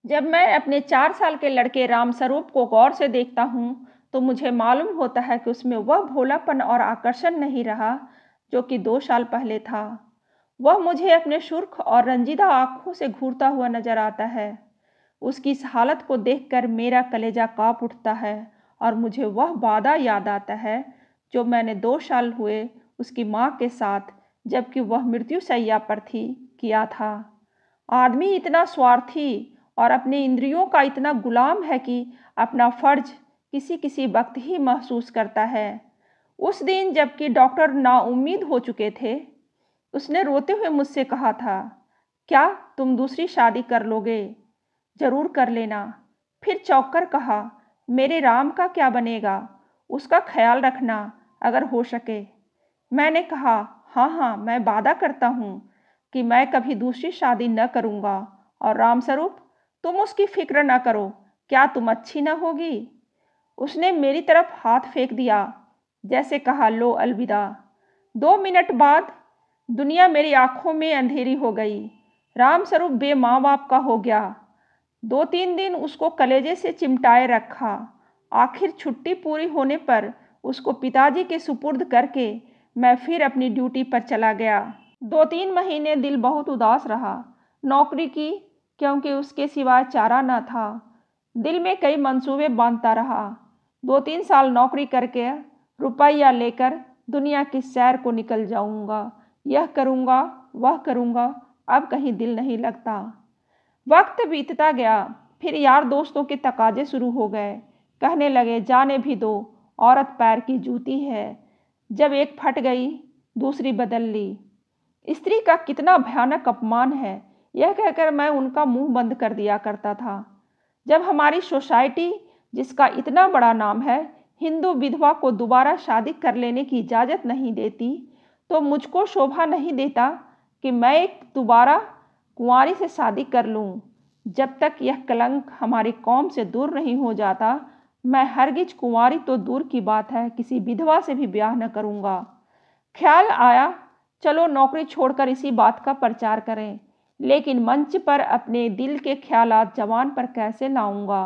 जब मैं अपने 4 साल के लड़के रामस्वरूप को गौर से देखता हूँ, तो मुझे मालूम होता है कि उसमें वह भोलापन और आकर्षण नहीं रहा, जो कि 2 साल पहले था। वह मुझे अपने सुर्ख और रंजीदा आँखों से घूरता हुआ नजर आता है। उसकी इस हालत को देखकर मेरा कलेजा काँप उठता है और मुझे वह वादा याद आता है, जो मैंने 2 साल हुए उसकी माँ के साथ, जबकि वह मृत्युशैया पर थी, किया था। आदमी इतना स्वार्थी और अपने इंद्रियों का इतना गुलाम है कि अपना फर्ज किसी किसी वक्त ही महसूस करता है। उस दिन जबकि डॉक्टर नाउम्मीद हो चुके थे, उसने रोते हुए मुझसे कहा था, क्या तुम दूसरी शादी कर लोगे? जरूर कर लेना। फिर चौंक कर कहा, मेरे राम का क्या बनेगा? उसका ख्याल रखना अगर हो सके। मैंने कहा, हाँ हाँ, मैं वादा करता हूँ कि मैं कभी दूसरी शादी न करूँगा। और रामस्वरूप, तुम उसकी फिक्र न करो, क्या तुम अच्छी न होगी? उसने मेरी तरफ हाथ फेंक दिया, जैसे कहा, लो अलविदा। 2 मिनट बाद दुनिया मेरी आंखों में अंधेरी हो गई। रामस्वरूप बे माँ बाप का हो गया। 2-3 दिन उसको कलेजे से चिमटाए रखा। आखिर छुट्टी पूरी होने पर उसको पिताजी के सुपुर्द करके मैं फिर अपनी ड्यूटी पर चला गया। 2-3 महीने दिल बहुत उदास रहा। नौकरी की, क्योंकि उसके सिवाय चारा न था। दिल में कई मंसूबे बांधता रहा। 2-3 साल नौकरी करके रुपया लेकर दुनिया की सैर को निकल जाऊंगा। यह करूंगा, वह करूंगा, अब कहीं दिल नहीं लगता। वक्त बीतता गया। फिर यार दोस्तों के तकाजे शुरू हो गए। कहने लगे, जाने भी दो, औरत पैर की जूती है। जब एक फट गई, दूसरी बदल ली। स्त्री का कितना भयानक अपमान है, यह कहकर मैं उनका मुंह बंद कर दिया करता था। जब हमारी सोसाइटी, जिसका इतना बड़ा नाम है, हिंदू विधवा को दोबारा शादी कर लेने की इजाज़त नहीं देती, तो मुझको शोभा नहीं देता कि मैं एक दोबारा कुंवारी से शादी कर लूं। जब तक यह कलंक हमारी कौम से दूर नहीं हो जाता, मैं हरगिज कुंवारी तो दूर की बात है, किसी विधवा से भी ब्याह न करूंगा। ख्याल आया, चलो नौकरी छोड़कर इसी बात का प्रचार करें, लेकिन मंच पर अपने दिल के ख्यालात जबान पर कैसे लाऊंगा?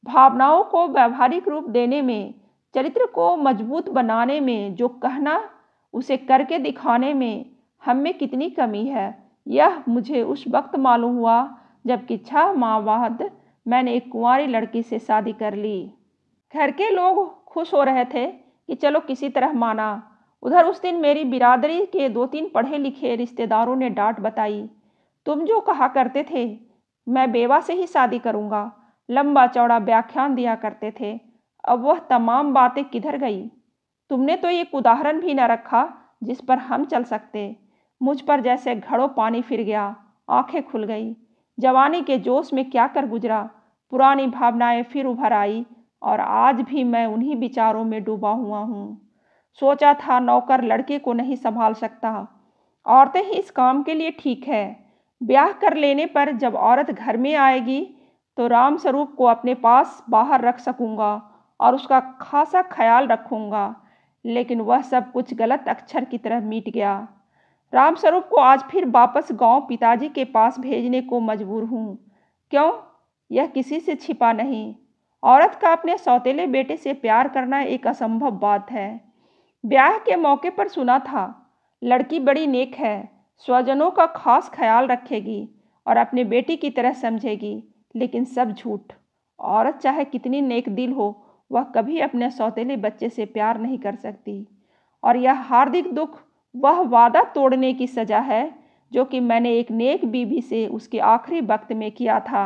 भावनाओं को व्यावहारिक रूप देने में, चरित्र को मजबूत बनाने में, जो कहना उसे करके दिखाने में हम में कितनी कमी है, यह मुझे उस वक्त मालूम हुआ जबकि 6 माह बाद मैंने एक कुंवारी लड़की से शादी कर ली। घर के लोग खुश हो रहे थे कि चलो किसी तरह माना। उधर उस दिन मेरी बिरादरी के 2-3 पढ़े लिखे रिश्तेदारों ने डांट बताई। तुम जो कहा करते थे मैं बेवा से ही शादी करूंगा, लंबा चौड़ा व्याख्यान दिया करते थे, अब वह तमाम बातें किधर गई? तुमने तो एक उदाहरण भी न रखा जिस पर हम चल सकते। मुझ पर जैसे घड़ों पानी फिर गया, आंखें खुल गई। जवानी के जोश में क्या कर गुजरा, पुरानी भावनाएं फिर उभर आई और आज भी मैं उन्हीं विचारों में डूबा हुआ हूँ। सोचा था नौकर लड़के को नहीं संभाल सकता, औरतें ही इस काम के लिए ठीक है। ब्याह कर लेने पर जब औरत घर में आएगी तो रामस्वरूप को अपने पास बाहर रख सकूंगा और उसका खासा ख्याल रखूंगा। लेकिन वह सब कुछ गलत अक्षर की तरह मिट गया। रामस्वरूप को आज फिर वापस गांव पिताजी के पास भेजने को मजबूर हूँ। क्यों? यह किसी से छिपा नहीं। औरत का अपने सौतेले बेटे से प्यार करना एक असंभव बात है। ब्याह के मौके पर सुना था, लड़की बड़ी नेक है, स्वजनों का खास ख्याल रखेगी और अपने बेटी की तरह समझेगी, लेकिन सब झूठ। औरत चाहे कितनी नेक दिल हो, वह कभी अपने सौतेले बच्चे से प्यार नहीं कर सकती। और यह हार्दिक दुख वह वादा तोड़ने की सजा है जो कि मैंने एक नेक बीवी से उसके आखिरी वक्त में किया था।